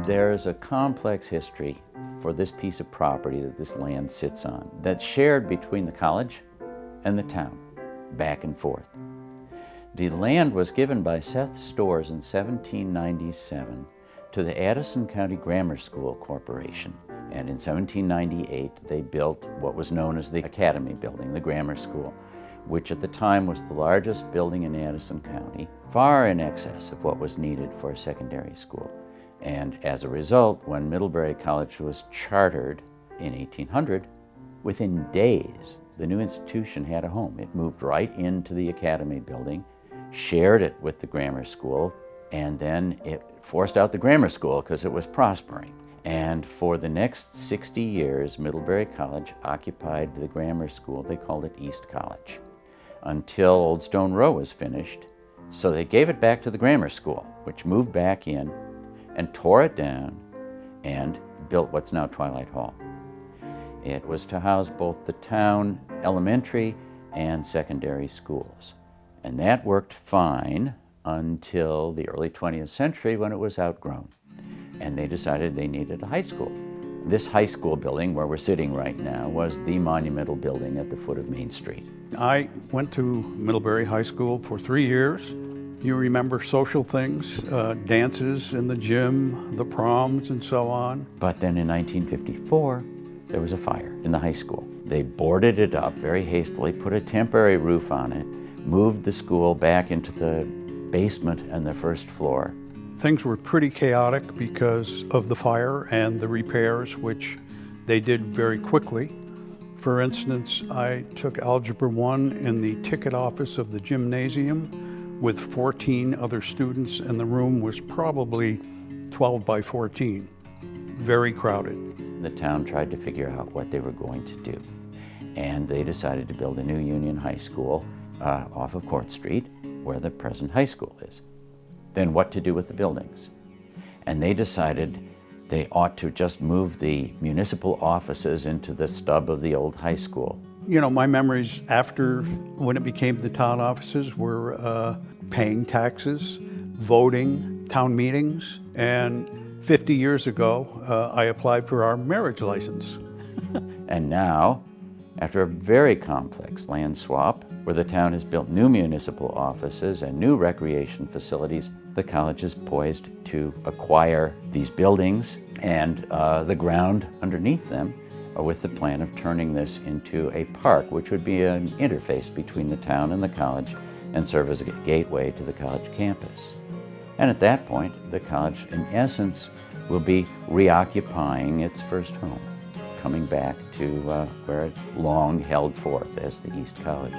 There's a complex history for this piece of property that this land sits on that's shared between the college and the town, back and forth. The land was given by Seth Storrs in 1797 to the Addison County Grammar School Corporation. And in 1798, they built what was known as the Academy Building, the grammar school, which at the time was the largest building in Addison County, far in excess of what was needed for a secondary school. And as a result, when Middlebury College was chartered in 1800, within days, the new institution had a home. It moved right into the Academy Building, shared it with the grammar school, and then it forced out the grammar school because it was prospering. And for the next 60 years, Middlebury College occupied the grammar school. They called it East College, until Old Stone Row was finished. So they gave it back to the grammar school, which moved back in and tore it down and built what's now Twilight Hall. It was to house both the town elementary and secondary schools. And that worked fine until the early 20th century when it was outgrown. And they decided they needed a high school. This high school building, where we're sitting right now, was the monumental building at the foot of Main Street. I went to Middlebury High School for 3 years. You remember social things, dances in the gym, the proms, and so on. But then in 1954, there was a fire in the high school. They boarded it up very hastily, put a temporary roof on it, moved the school back into the basement and the first floor. Things were pretty chaotic because of the fire and the repairs, which they did very quickly. For instance, I took Algebra 1 in the ticket office of the gymnasium with 14 other students, and the room was probably 12 by 14, very crowded. The town tried to figure out what they were going to do, and they decided to build a new Union High School off of Court Street, where the present high school is. Then what to do with the buildings. And they decided they ought to just move the municipal offices into the stub of the old high school. You know, my memories after, when it became the town offices, were paying taxes, voting, town meetings, and 50 years ago, I applied for our marriage license. And now, after a very complex land swap, where the town has built new municipal offices and new recreation facilities, the college is poised to acquire these buildings and the ground underneath them, with the plan of turning this into a park, which would be an interface between the town and the college and serve as a gateway to the college campus. And at that point, the college, in essence, will be reoccupying its first home, coming back to where it long held forth as the East College.